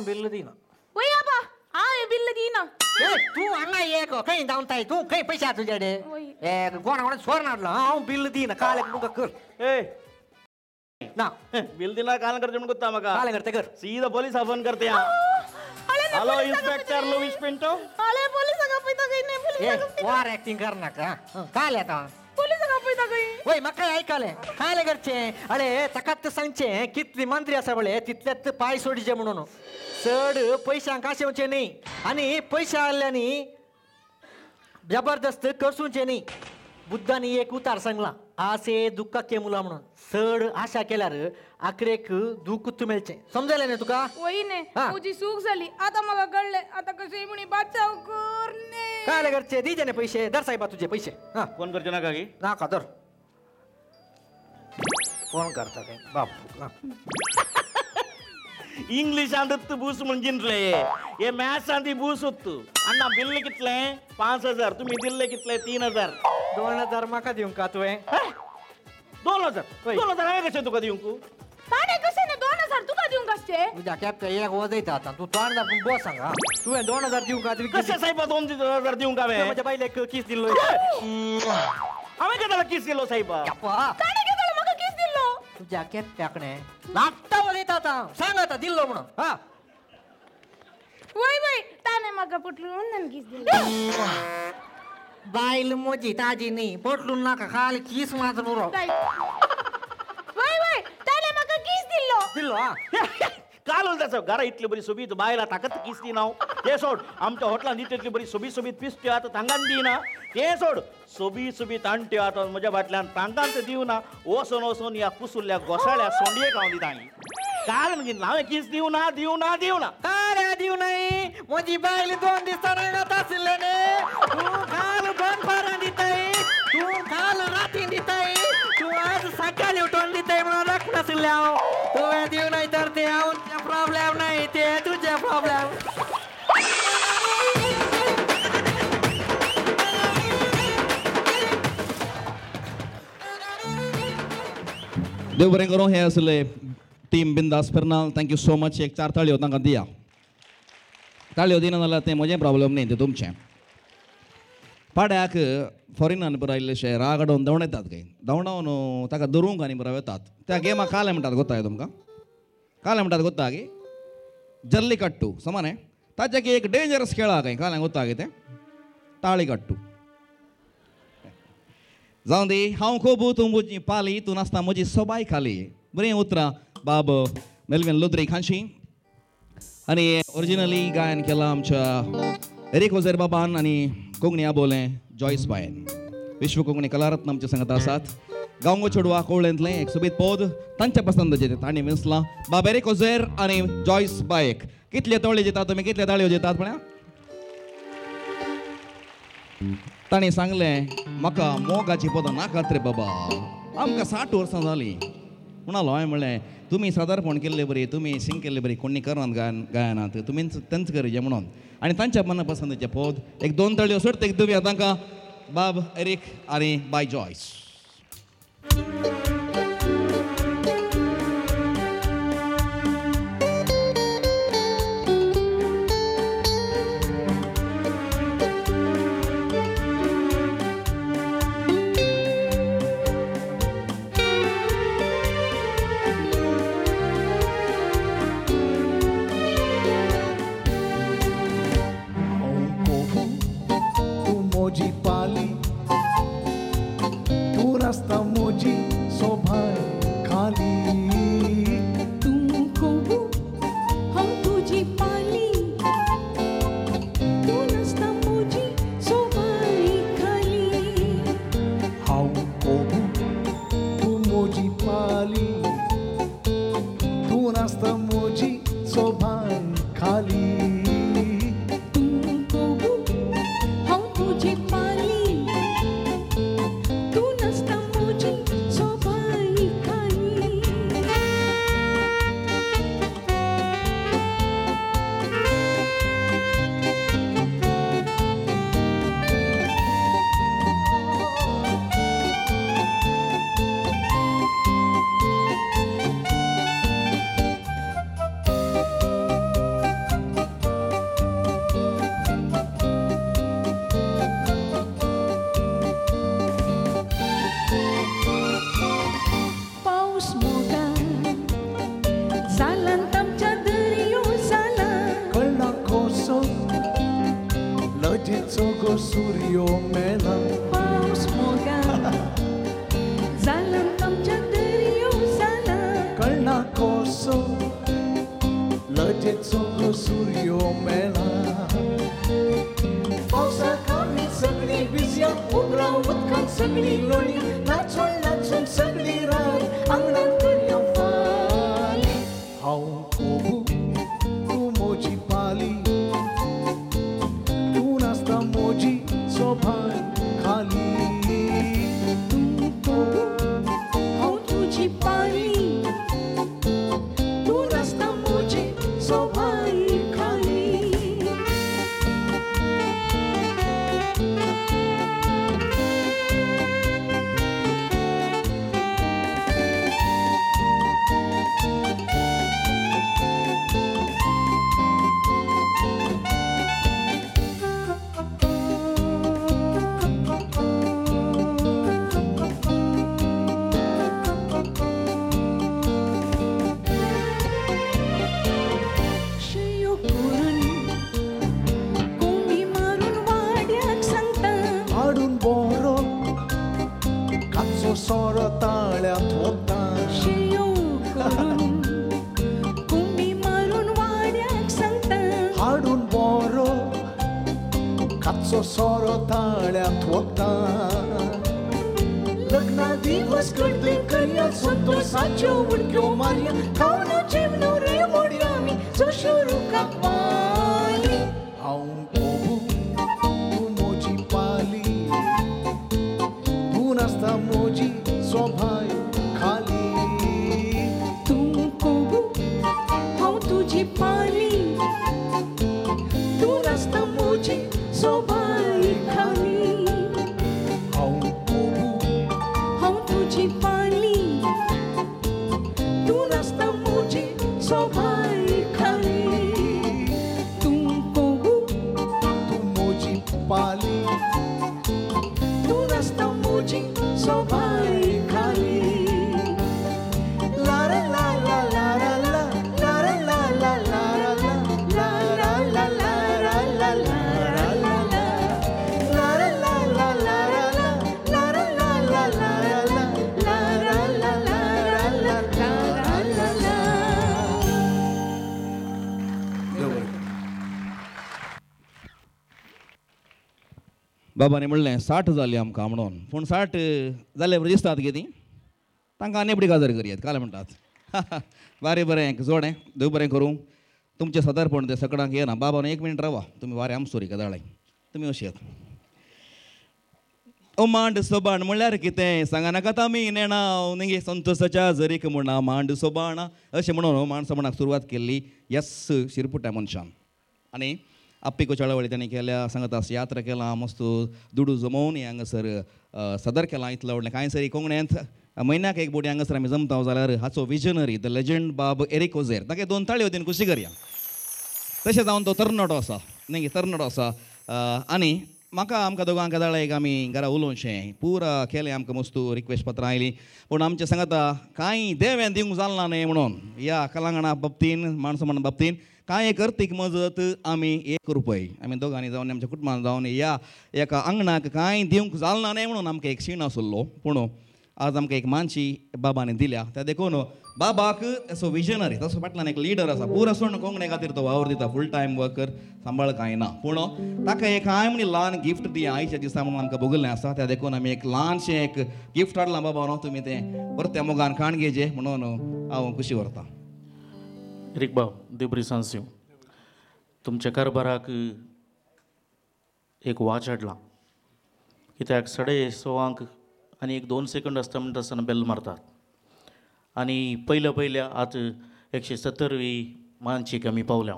Bill दी ना वही आबा हा बिल दी ना तू अण्णा एक काही जाऊन ताई तू काही पैसे तुझ्याकडे कोणा सोडणार हा बिल दी ना काल मुका कर ए ना बिल दिना काल करते म्हणून ಗೊತ್ತಾ मग काल करते कर सीधा पोलीस फोन करते हॅलो इन्स्पेक्टर लुईस पिंटो आले पोलीस का पैदा गई नाही पोलीस वार ऍक्टिंग कर ना का काल आता पोलीस का पैदा गई वय मग काय ऐकाले काय करचे अरे तकात सांगचे कितली मंत्री असा बळे तिथल्यात पाय सोडीचे म्हणून चढ पैशां काशेवचे नाही आणि पैसे आल्यानी जबरदस्त करसूचे नाही बुद्धानी एक उतार सांगला आसे दुःख के मुला म्हणून चढ आशा केल्यार आकरेक दुःख तुमेलचे समजायला नाही तुका वही ने तुझी चूक झाली आता मला कळले आता कसे म्हणे बचाव करणे काय करचे दीजे ने पैसे दर साहेबा तुझे पैसे हा फोन करते ना काकी नाका दर फोन करता काय बापू इंग्लिश अंदत बूस म्हणजे हे मॅथ्स अंदी बूस होतो अण्णा बिल कितले 5000 तुम्ही दिले कितले 3000 2000 माका देऊ का तुवे 2000 आहे कसे तुका देऊ साडे कसे ने 2000 तुका देऊन कसे तुझ्या कॅप एक वजायचं आता तू तोंडा पण बोस सांगा तू 2000 देऊ का कसे साहेब 2000 देऊ का माझ्या बाईला एक किस दिलो आम्ही कदाला किस केलो साहेब साडे घेतलं मग किस दिलो तुझ्या कॅप टाकणे लागता वजायचं आता सांग आता दिलो म्हणून हा वय वय ताने मग पुटलू नन किस दिलो बाईल मोजी ताजी नाही पोटलून नका खाली किस मात्र पुरो वय वय ताने मग किस दिलो दिलो हा काल उलटाचं घरा इतली बरी सोबीत बायला ताकद किसती नाव ते सोड आमच्या हॉटेलात इतली बरी सोबीत पिसते आता तांगान दी ना ते सोड सोबीत आणते आता माझ्या बाटल्यान तांगांत देऊ ना ओसून या कुसुल्या घोसाळ्या सोंडिये खाऊन ताणी काल म्हणजे नाव किस देऊ ना काय देऊ नाही माझी बाईल 2 दिवसांना तासले ने तू काल दोन पारा दिताय तू काल रात्री दिताय तू आज सकाळी उठून दिताय म्हणून रख नसल्या तू देऊ नाही तर ते आमचा प्रॉब्लेम नाही ते तुझा प्रॉब्लेम देव बरें करूं हे असले टीम बिंदास फिरनाल थँक्यू सो मच एक 4 ताळयो तांकां दिया ताळयो दिना जाल्यार तें म्हजें प्रॉब्लेम न्ही तें तुमचें पाड्याक फॉरिनान बरं आयिल्लेशे रागाडोवन दवणयतात खंय दवणावन ताका धरूंक आनी बरो येतात त्या गेमाक काले म्हणटात गोत्ता तुमकां काले म्हणटात गोत्ता की जल्लीकट्टू समाने ताचे एक डेंजरस खेळ आहा खंय काल्यांक गोत्ता की तें ताळीकट्टू जावं दी हांव खूब तूं म्हजी पाली तूं नासता म्हजी सोबाय खाली बरीं उतरां बाब मेल्विन लोद्री खांशी आनी ओरिजिनली गायन केलां आमच्या एरिक वझेर बाबान आनी कोंकणी आबोलें जॉयस बायन विश्व कोंकणी कलारत्न आमचे सांगत आसात गांवगो चेडवा कोवळ्यांतलें एक सोबीत पद तांच्या पसंदीचें तें तांणी विंसलां बाब एरिक वझेर आनी जॉयस बायक कितले तोळे दितात तुमी कितले ताळयो दितात म्हळ्यार ताणें सांगलें म्हाका मोगाची पदां नाकात रे बाबा आमकां 60 वर्सां जालीं म्हणालो हांवें म्हणलें तुमी सादारपण केल्ले बरी तुमी सिंग केल्ले बरी कोणी करनात गायनात तुमी तेंच करचें म्हणून आनी तांच्या मना पसंदीचें पद एक 2 ताळयो सर्त एक दिवया तांकां बाब एरिक आनी बाय जॉयस पाऊस मोठा झाला आमच्या दर्यो झाला कळना कसो लगेचो गो सूर्यो मेला पाऊस मोठा झाला आमच्या दर्यो झाला कळना कसो लगेचो गो सूर्यो मेला पावसाक आमी सगळी भिजया उबरा उदकांत सगळी लोळी नाचून नाचून सगळी रात आंगणांत करया फाली हांव कोबू तूं म्हजी पाली तूं नासता म्हजी सोभाय खाली हांव तुजी पाली तूं नासता म्हजी सोभाय खाली शियो करून कोंबी मारून वाड्याक सांगता हाडून बोरो काचो सोरो ताळ्यांत वता शियो करून कोंबी मारून वाड्याक सांगता हाडून बोरो काचो सोरो ताळ्यांत वता लग्ना दिवस करते करया संतोषाच्यो उडक्यो मारया खावनो जेवनो रे मोडया आमी जश्यो रुखाक वाली हांव कोबू तूं म्हजी पाली तूं नासता म्हजी सोभाय खाली तूं कोबू हांव तुजी पाली तूं नासता म्हजी सोबाय खाली हांव कोबू हांव तुजी पाली तूं नासता म्हजी सोबाय खाली तूं कोबू तूं म्हजी पाली तूं नासता म्हजी सोबाय खाली ला ला ला ला ला ला ला ला ला ला ला ला ला ला ला ला बाबांनी म्हणलें 60 जाली आमकां म्हणून पूण 60 जाले बरें दिसतात गे ती तांकां आनी बडी काजर करयात काल म्हणटात वारें बरें जोडें देव बरें करूं तुमचें सदारपण तें सगळ्यांक येना बाबान 1 मिनीट रावा तुमी वारें आमसोरी काजाळाय तुमी अशी येत ओ मांड सोबाण म्हणल्यार कितें सांगा नाकात आमी नेणाव निगे संतोशाच्या जरीक म्हणा मांड सोबाण अशें म्हणून हो मांड सोबाणाक सुरवात केल्ली यस शिरपुट्या मनशान आनी आप्पिको चळवळी तांणी केल्या सांगतास यात्रा केला मस्त दुडू जमोवन हांगासर सदर केलां इतलें व्हडलें कांय सरी कोंकणींत म्हयन्याक एक बोटी हांगासर आमी जमता जाल्यार हाचो विजनरी द लेजंड बाब एरिक ओझेर ताका 2 ताळयो दिवन खुशी करया तशें जावन तो तरणाटो आसा न्ही तरणाटो आसा आनी म्हाका आमकां दोगांक काजाळा एक आमी घरा उलोवचें पुरा केलें आमकां मस्त रिक्वेस्ट पत्रां आयलीं पूण आमचें सांगता कांय देवें दिवंक जालना न्ही म्हणून ह्या कलांगणा बाबतीन माणसां बाबतीन कांय एक अर्थीक मजत आमी 1 रुपय आमी दोगांनी जावन आमच्या कुटुंबान जावन ह्या एका आंगणाक कांय दिवंक जालना न्ही म्हणून आमकां एक शीण आसलो पूण आज आमकां एक मानशी बाबांनी दिल्या त्या देखून बाबाक असो विजनरी तसो फाटल्यान एक लिडर आसा पुरो सोण कोंकणी खातीर तो वावर दिता फूल टायम वर्कर सांबाळ कांय ना पूण ताका एक हांवें म्हणली ल्हान गिफ्ट दिया आयच्या दिसा म्हणून आमकां बगुल्लें आसा त्या देखून आमी एक ल्हानशें एक गिफ्ट हाडलां बाबा न्हू तुमी तें परत्या मोगान खाण घेजे म्हणून हांव खुशी व्हरतां एरिक बाब देव बरी सांगसी तुमच्या कारबाराक एक वॉच हाडलां कित्याक 6:15 आनी एक 2 सेकंड आसता म्हणटा आसतना बेल मारतात आनी पयल्या आतां 170वी मानशीक आमी पावल्या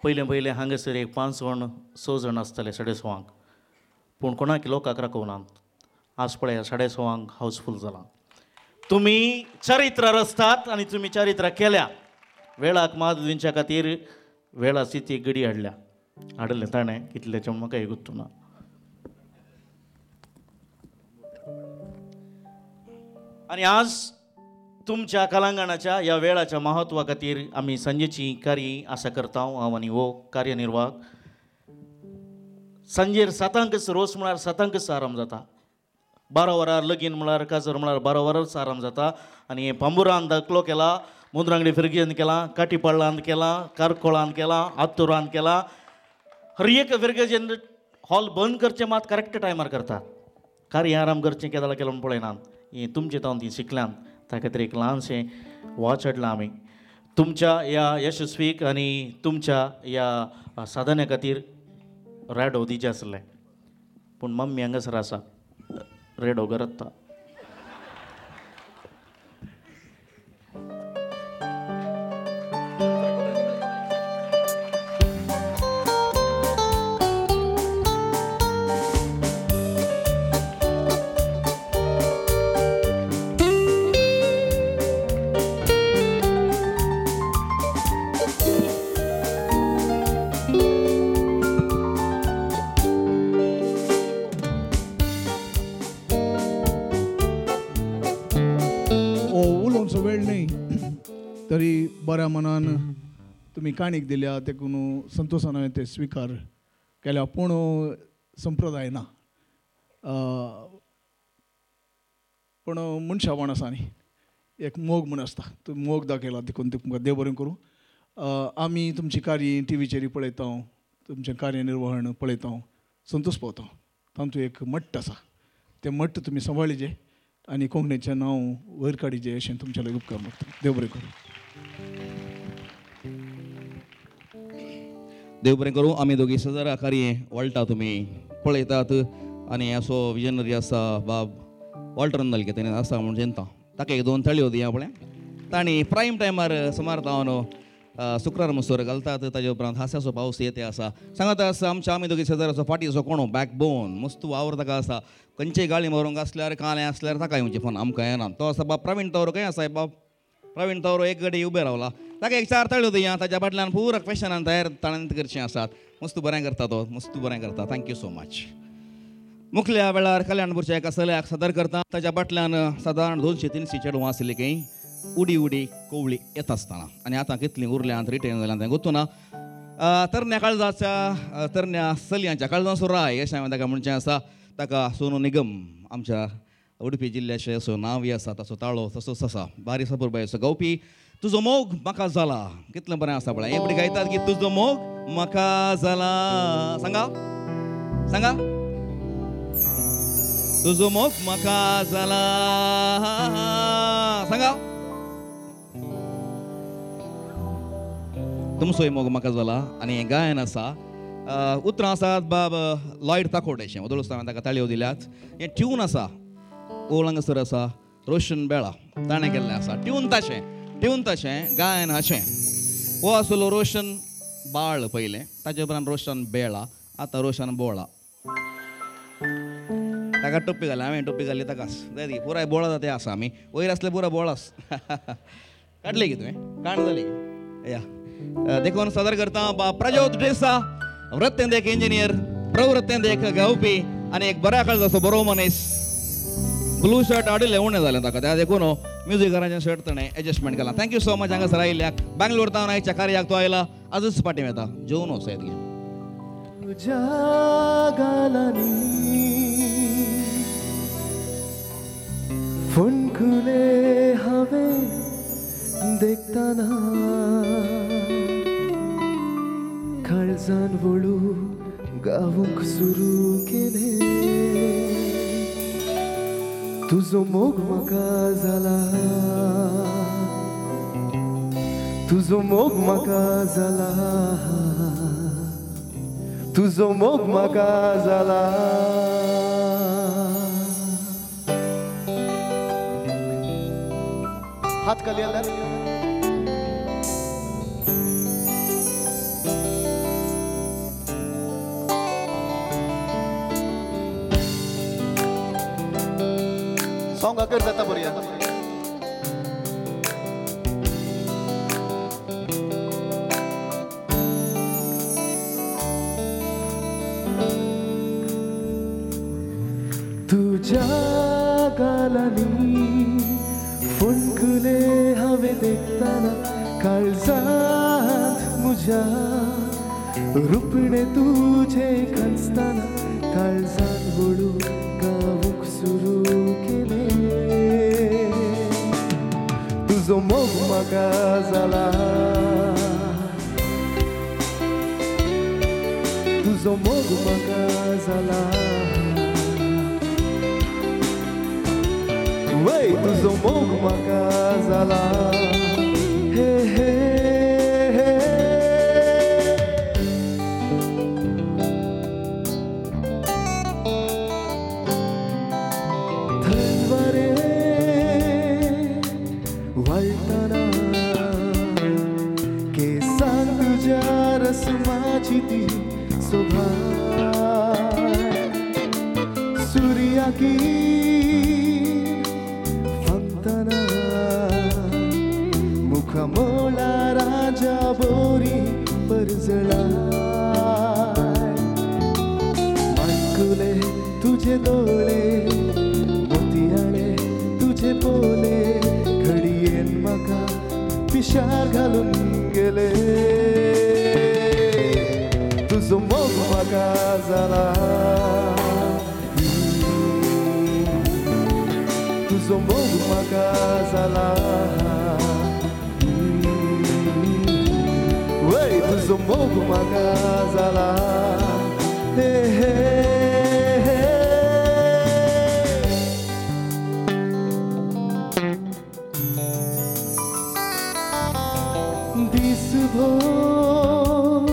पयलें हांगासर एक 5 जाण 6 जाण आसताले 6:15 पूण कोणाक लोकांक राखोवनात आज पळया 6:15 हावसफूल जालां तुमी चारित्र रचतात आनी तुमी चारित्र केल्या वेळाक मात दिवच्या खातीर वेळा स्थिती एक गडी हाडलें ताणें कितल्याचें म्हाका हे गुर्तू ना आनी आज तुमच्या कलांगणाच्या या वेळाच्या महत्वा खातीर आमी सांजेची कार्य आसा करता हांव आनी हो कार्यनिर्वाहक. सांजेर 7 रोस म्हळ्यार 7 आराम जाता. 12 वरार लगीन म्हळ्यार काजर म्हळ्यार 12 वरांच आराम जाता. आनी हे पांबुरान धाकलो केला, मुंद्रांगडी फिरगेन केला, काटीपळ्ळान केला, कारकोळान केला, आत्तुरान केला. हर एक फिरगेन हॉल बंद करचे मात करेक्ट टायमार करतात. कार्य आराम करचें केदां केलें म्हूण पळयनात. हें तुमचे तावन ती शिकल्यान त्या खातीर एक ल्हानशें वाच हाडलां आमी. तुमच्या ह्या यशस्वीक आनी तुमच्या ह्या साधने खातीर रेडो दिवचें आसलें. पूण मम्मी हांगासर आसा, रेडो गरजता. उलोवचो वेळ न्ही तरी बऱ्या मनान तुमी काणीक दिल्या देखून संतोशान हांवें ते स्विकार केल्या. पूण संप्रदाय ना, पूण मनशावण आसा न्ही, एक मोग म्हूण आसता. तुमी मोग दाखयला देखून तुमकां देव बरें करूं. आमी तुमची कार्य टीव्हीचेर पळयता, तुमचें कार्यनिर्वहण पळयता, संतोश पावता. तातूंत एक मट्ट आसा, तें मट्ट तुमी सांबाळिजे आनी कोंकणीचें नांव वयर काडिजे अशें तुमचे लागीं उपकार मागता. देव बरें करूं. देव बरें करूं. आमी दोगी सजारा कार्य वळटा तुमी पळयतात आनी असो विजनरी आसा बाब वॉल्टर नलके तेणें आसा म्हूण चिंता. ताका एक 2 थाळयो दिया पळय. तांणी प्रायम टायमार सुमार तावन शुक्रार मसूर घालतात. ताजे उपरांत हास्याचो पावस येते आसा. सांगात आसा आमच्या आमी दोगी शेजाराचो फाटीचो कोणो बॅकबोन मस्त वावर ताका आसा. खंयचेय गाळी मारूंक आसल्यार कांय आसल्यार ताका येवचें फोन आमकां येना. तो आसा बाब प्रवीण तवरो. खंय आसा बाब प्रवीण तवरो? एक घडी उबे रावला. ताका एक 4 ताळयो दिया. ताच्या फाटल्यान पुराय क्वेश्चनान तयार ताणें करचें आसात. मस्त बरें करता तो, मस्त बरें करता. Thank you so much. मुखल्या वेळार कल्याणपूरच्या एका चल्याक सादर करता. ताच्या फाटल्यान सादारण 200-300 चेडवां आशिल्लीं खंय उडी उडी कोवळी येता आसतना. आनी आतां कितलीं उरल्यांत रिटर्न जाल्यां तें गुंतूना. तरण्या काळजाच्या तरण्या चलयांच्या काळजांचो राय अशें हांवें ताका म्हणचें आसा. ताका सोनू निगम आमच्या उडपी जिल्ल्याचें असो नांवय आसा, ताचो ताळो तसोच आसा. बारी सापूरबायेचो गावपी तुजो मोग म्हाका जाला. कितलें बरें आसा पळय. एवढी गायतात की तुजो मोग म्हाका जाला. सांगा सांगा. तुजो मोग म्हाका जाला. सांगा. तुमचोय मोग म्हाका जाला. आनी हें गायन आसा. उतरां आसात बाब लॉयड ताकोडेचें. वदळूच हांवें ताका ताळयो दिल्यात. हें ट्यून आसा ओलांगसर आसा रोशन बेळा ताणें केल्लें आसा. ट्यून तशें गायन हाचें. हो आसलो रोशन बाळ पयलें, ताचे उपरांत रोशन बेळा, आतां रोशन बोळा. ताका टोपी घाली, हांवें टोपी घाली ताकाच. जाय ती पुराय बोळा जाते आसा आमी. वयर आसले पुराय बोळास. काडले की तुवें? काण जाली की या देखून सादर करता बा प्रज्योत ड्रेसा. वृत्तेंत एक इंजिनियर, प्रवृत्तेंत एक गावपी आनी एक बऱ्या काळजाचो बरो मनीस. ब्लू शर्ट हाडिल्लें उणें जालें ताका. त्या देखून म्युझिकराचें शर्ट ताणें एडजस्टमेंट केलां. थँक्यू सो मच हांगासर आयिल्ल्याक. बँगलोर तावन आयच्या कार्याक तो आयला. आजच पाटी येता. जेवन वचत घे. तुझ्या गालांनी फणकुले हांवें देखताना काळजान वळू गावूंक सुरू केलें. तुजो मोग म्हाका जाला. तुजो मोग म्हाका जाला. तुजो मोग म्हाका जाला. हात खाली आल्यार सॉंग कर जाता बरी. तुझ्या गालांनी फुल खुले हवे देखताना काळजात मुझ्या रुपणे तुझे खचताना काळजात बोलू गाऊक सुरू केले तुझो मोग म्हाका जाला तुझो मोग म्हाका जाला वय तुझो मोग म्हाका जाला हे हे हे थंडवारे वाळताना केसांत तुझ्या रसमाची ती शोभा सूर्याकी फक्तना मुखामोळा राजा बोरी परजळा मानकुले तुझे डोळे मोतियाळे तुझे पोले घडयेन म्हाका पिशार घालून गेले तुझो मोग म्हाका जाला तुझो मोग म्हाका जाला वय तुझो मोग म्हाका जाला हे हे हे दिसभर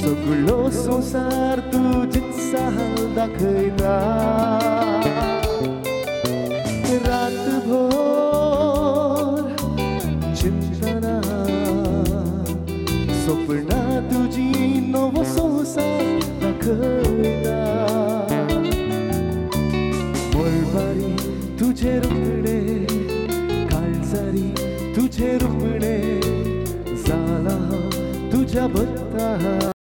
सगळो संसार तुझीच साहल दाखयता रातभर चिंतना स्वप्ना तुझी नवो संसार दाखयता वळवारी तुझे रुपणे काळजारी तुझे रुपणे जाला तुझ्या भत्ता